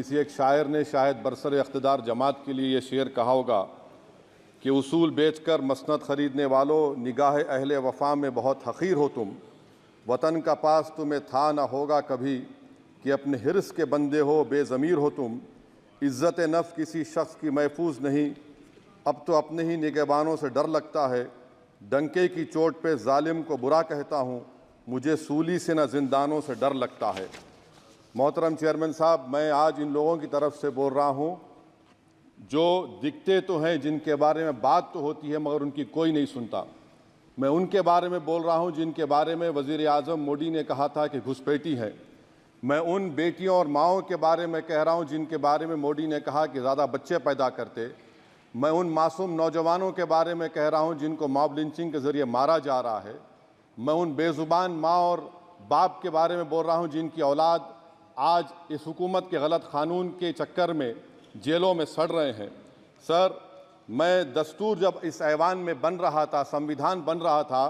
किसी एक शायर ने शायद बरसर इख्तिदार जमात के लिए ये शेर कहा होगा कि उसूल बेचकर मसनद ख़रीदने वालों, निगाह अहले वफ़ा में बहुत हक़ीर हो तुम। वतन का पास तुम्हें था ना होगा कभी कि अपने हिर्स के बंदे हो, बेज़मीर हो तुम। इज़्ज़त नफ्स किसी शख्स की महफूज नहीं, अब तो अपने ही निगहबानों से डर लगता है। डंके की चोट पे जालिम को बुरा कहता हूँ, मुझे सूली से न जिंदानों से डर लगता है। मोहतरम चेयरमैन साहब, मैं आज इन लोगों की तरफ से बोल रहा हूँ जो दिखते तो हैं, जिनके बारे में बात तो होती है मगर उनकी कोई नहीं सुनता। मैं उनके बारे में बोल रहा हूँ जिनके बारे में वज़ीर आज़म मोदी ने कहा था कि घुसपैठी है। मैं उन बेटियों और माओं के बारे में कह रहा हूँ जिनके बारे में मोदी ने कहा कि ज़्यादा बच्चे पैदा करते। मैं उन मासूम नौजवानों के बारे में कह रहा हूँ जिनको मॉब लिंचिंग के ज़रिए मारा जा रहा है। मैं उन बेज़ुबान माँ और बाप के बारे में बोल रहा हूँ जिनकी औलाद आज इस हुकूमत के गलत क़ानून के चक्कर में जेलों में सड़ रहे हैं। सर, मैं दस्तूर जब इस ऐवान में बन रहा था, संविधान बन रहा था,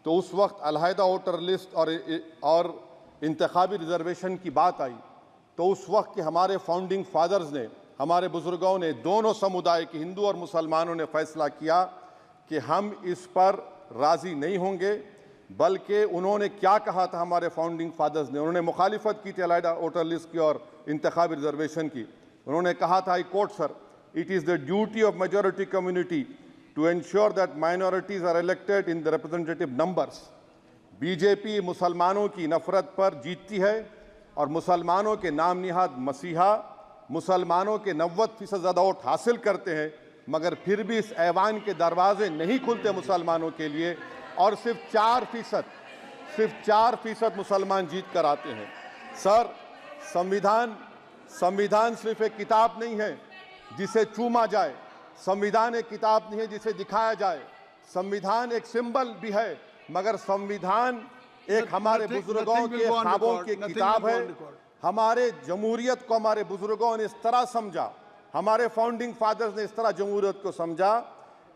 तो उस वक्त अलहदा वोटर लिस्ट और इंतखाबी रिजर्वेशन की बात आई तो उस वक्त के हमारे फाउंडिंग फादर्स ने, हमारे बुज़ुर्गों ने, दोनों समुदाय के हिंदू और मुसलमानों ने फ़ैसला किया कि हम इस पर राज़ी नहीं होंगे। बल्कि उन्होंने क्या कहा था हमारे फाउंडिंग फादर्स ने, उन्होंने मुखालिफत की थी अलहदा वोटर लिस्ट की और इंतखाबी रिजर्वेशन की। उन्होंने कहा था, I quote sir, it is the duty of majority community to ensure that minorities are elected in the representative numbers. BJP मुसलमानों की नफरत पर जीतती है और मुसलमानों के नाम निहाद मसीहा मुसलमानों के 90% ज़्यादा वोट हासिल करते हैं, मगर फिर भी इस ऐवान के दरवाजे नहीं खुलते मुसलमानों के लिए और सिर्फ 4% मुसलमान जीत कर आते हैं। सर, संविधान सिर्फ एक किताब नहीं है जिसे चूमा जाए, संविधान एक किताब नहीं है जिसे दिखाया जाए, संविधान एक सिंबल भी है, मगर संविधान एक हमारे बुजुर्गों के ख्वाबों की किताब है। हमारे जमहूरियत को हमारे बुजुर्गों ने इस तरह समझा, हमारे फाउंडिंग फादर्स ने इस तरह जमहूरियत को समझा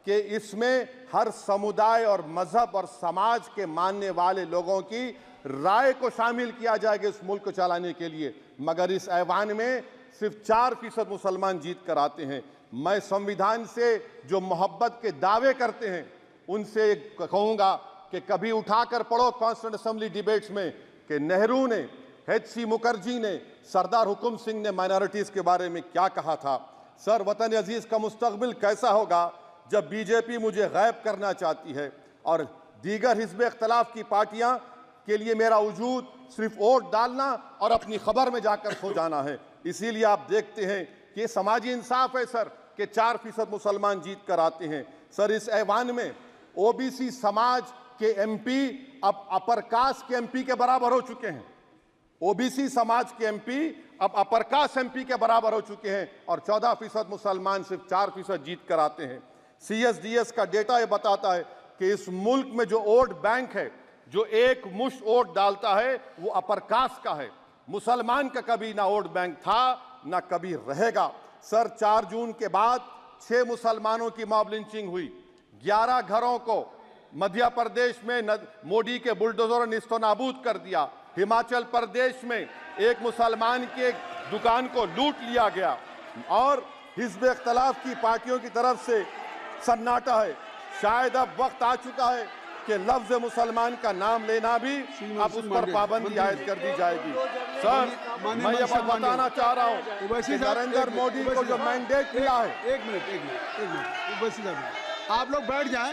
कि इसमें हर समुदाय और मजहब और समाज के मानने वाले लोगों की राय को शामिल किया जाएगा इस मुल्क को चलाने के लिए। मगर इस ऐवान में सिर्फ 4% मुसलमान जीत कर आते हैं। मैं संविधान से जो मोहब्बत के दावे करते हैं उनसे कहूँगा कि कभी उठाकर पढ़ो कॉन्स्टिट्यूएंट असेंबली डिबेट्स में कि नेहरू ने, H.C. मुखर्जी ने, सरदार हुकुम सिंह ने माइनॉरिटीज़ के बारे में क्या कहा था। सर, वतन अजीज़ का मुस्तकबिल कैसा होगा जब बीजेपी मुझे गायब करना चाहती है और दीगर हिज़्ब इख्तिलाफ की पार्टियां के लिए मेरा वजूद सिर्फ वोट डालना और अपनी खबर में जाकर सो जाना है। इसीलिए आप देखते हैं कि ये समाजी इंसाफ है सर कि 4% मुसलमान जीत कर आते हैं। सर, इस ऐवान में ओबीसी समाज के एमपी अब अपर कास्ट के एमपी के बराबर हो चुके हैं। ओबीसी समाज के एमपी अब अपर कास्ट एमपी के बराबर हो चुके हैं और 14% मुसलमान सिर्फ 4% जीत कर आते हैं। CSDS का डेटा ये बताता है कि इस मुल्क में जो वोट बैंक है, जो एक मुश्त वोट डालता है, वो अपर कास्ट का है। मुसलमान का कभी ना वोट बैंक था ना कभी रहेगा। सर, 4 जून के बाद 6 मुसलमानों की मॉब लिंचिंग हुई, 11 घरों को मध्य प्रदेश में मोदी के बुलडोजर ने निस्तो नाबूद कर दिया। हिमाचल प्रदेश में एक मुसलमान की एक दुकान को लूट लिया गया और हिज़्ब इख्तिलाफ की पार्टियों की तरफ से सन्नाटा है। शायद अब वक्त आ चुका है कि लफ्ज़ मुसलमान का नाम लेना भी अब उस पर पाबंदी आयद कर दी जाएगी। सर, मैं ये बात बताना चाह रहा हूँ कि नरेंद्र मोदी को जो मैंडेट मिला है। एक मिनट, आप लोग बैठ जाएं,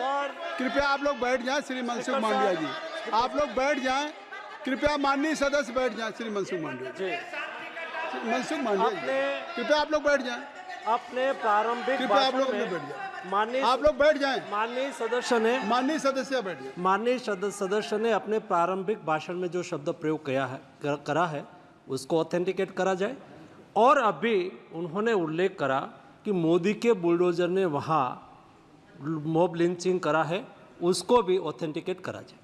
कृपया आप लोग बैठ जाएं। श्री मनसुख मांडविया जी, आप लोग बैठ जाएं, कृपया माननीय सदस्य बैठ जाएं। श्री मनसुख मांडविया जी, कृपया आप लोग बैठ जाएं। अपने प्रारंभिक आप लोग बैठ जाएं, आप लोग बैठ जाएं। माननीय सदस्य ने अपने प्रारंभिक भाषण में जो शब्द प्रयोग करा है उसको ऑथेंटिकेट करा जाए। और अभी उन्होंने उल्लेख करा कि मोदी के बुलडोजर ने वहाँ मॉब लिंचिंग करा है, उसको भी ऑथेंटिकेट करा जाए।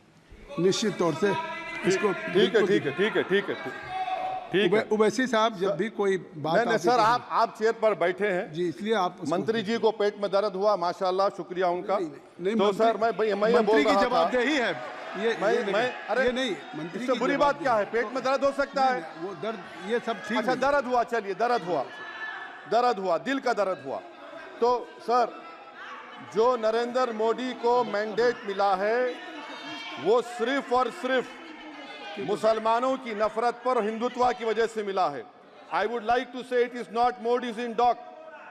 निश्चित तौर से इसको ठीक है। उवैसी साहब, जब भी कोई बात नहीं सर, आप चेयर पर बैठे हैं जी, इसलिए आप मंत्री जी को पेट में दर्द हुआ, माशाल्लाह, शुक्रिया उनका। नहीं, तो सर, मैं ये बोल रहा था, जवाबदेही है। ये नहीं मंत्री इससे की बुरी जवाब बात क्या है? दें। पेट में दर्द हो सकता है। वो दर्द ये सब ठीक अच्छा नहीं। दर्द हुआ, चलिए दर्द हुआ, दिल का दर्द हुआ। तो सर, जो नरेंद्र मोदी को मैंडेट मिला है वो सिर्फ और सिर्फ मुसलमानों की नफरत पर हिंदुत्व की वजह से मिला है। I would like to say it is not Modi's in dock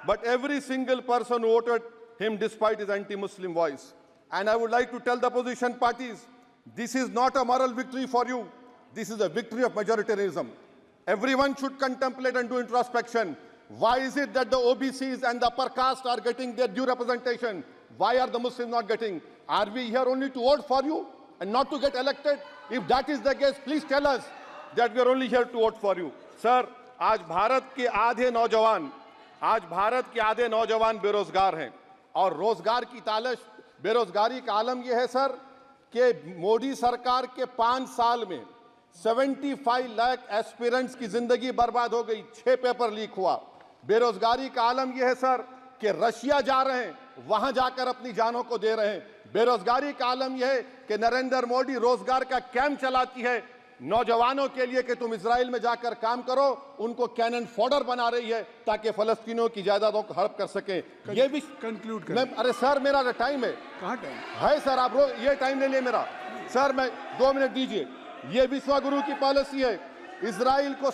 but every single person voted him despite his anti-Muslim voice. And I would like to tell the opposition parties, this is not a moral victory for you. This is a victory of majoritarianism. Everyone should contemplate and do introspection. Why is it that the OBCs and the upper caste are getting their due representation? Why are the Muslims not getting? Are we here only to vote for you and not to get elected? If that is the case, please tell us that we are only here to vote for you. Sir, आज भारत के आधे नौजवान बेरोजगार हैं और रोजगार की तालाश, बेरोजगारी का आलम यह है सर कि मोदी सरकार के 5 साल में 75 लाख एस्पिरेंट्स की जिंदगी बर्बाद हो गई, 6 पेपर लीक हुआ। बेरोजगारी का आलम यह है सर कि रशिया जा रहे हैं, वहां जाकर अपनी जानों को दे रहे हैं। बेरोजगारी का आलम यह है कि नरेंद्र मोदी रोजगार का कैंप चलाती है नौजवानों के लिए कि तुम इजराइल में जाकर काम करो, उनको कैनन फॉडर बना रही है ताकि फलस्तीनियों की जायदादों को हड़प कर सके। ये भी कंक्लूड मैं, अरे सर मेरा टाइम है। कहाँ टाइम है सर? आप ये टाइम ले लिए मेरा। सर मैं 2 मिनट दीजिए। ये विश्वगुरु की पॉलिसी है। इजराइल को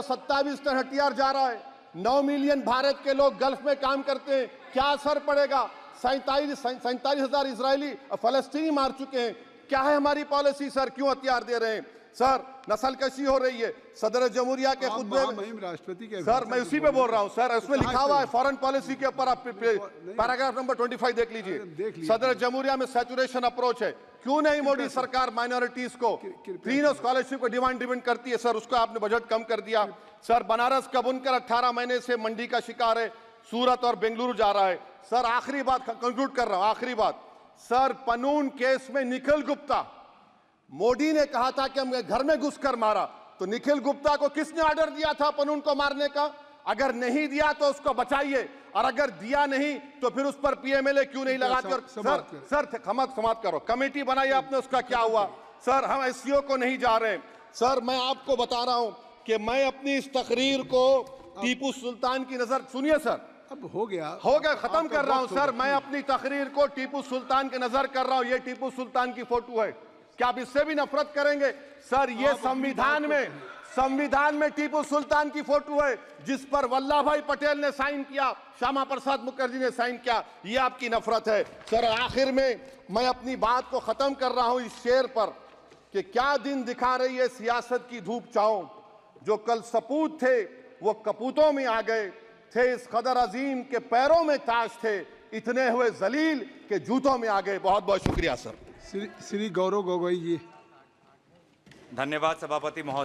27 टन हथियार जा रहा है। 9 मिलियन भारत के लोग गल्फ में काम करते हैं, क्या असर पड़ेगा? 47,000 इजरायली फलस्तीनी मार चुके हैं। क्या है हमारी पॉलिसी सर? क्यों हथियार दे रहे हैं? सर नस्लकशी हो रही है। सदर जमहूरिया के खुतबे में राष्ट्रपति के सर मैं उसी पे बोल रहा हूं सर, उसमें लिखा हुआ है फॉरेन पॉलिसी के ऊपर, आप पैराग्राफ नंबर 25 देख लीजिए। सदर जमहूरिया में सैचुरेशन अप्रोच है। क्यों नहीं मोदी सरकार माइनॉरिटीज को फ्री स्कॉलरशिप को डिमांड करती है सर? उसको आपने बजट कम कर दिया। सर बनारस का बुनकर 18 महीने से मंडी का शिकार है, सूरत और बेंगलुरु जा रहा है। सर आखिरी बात कंक्लूड कर रहा हूं, आखिरी बात सर, पनून केस में निखिल गुप्ता, मोदी ने कहा था कि हम घर में घुसकर मारा, तो निखिल गुप्ता को किसने ऑर्डर दिया था पनून को मारने का? अगर नहीं दिया तो उसको बचाइए, और अगर दिया नहीं तो फिर उस पर पीएमएलए क्यों नहीं लगाते? और सर समाप्त करो। कमेटी बनाई आपने, उसका क्या हुआ? सर हम एससीओ को नहीं जा रहे। सर मैं आपको बता रहा हूं कि मैं अपनी इस तकरीर को टीपू सुल्तान की नजर, सुनिए सर, अब हो गया खत्म कर रहा हूं सर। मैं अपनी तकरीर को टीपू सुल्तान के नजर कर रहा हूं। ये टीपू सुल्तान की फोटो है, क्या आप इससे भी नफरत करेंगे? सर ये संविधान में टीपू सुल्तान की फोटो है जिस पर वल्लभ भाई पटेल ने साइन किया, श्यामा प्रसाद मुखर्जी ने साइन किया। ये आपकी नफरत है सर। आखिर में मैं अपनी बात को खत्म कर रहा हूं इस शेर पर कि क्या दिन दिखा रही है सियासत की धूप छांव, जो कल सपूत थे वो कपूतों में आ गए, थे इस कदर अजीम के पैरों में ताज थे, इतने हुए जलील के जूतों में आ गए। बहुत बहुत शुक्रिया सर। श्री गौरव गोगोई जी। धन्यवाद सभापति महोदय।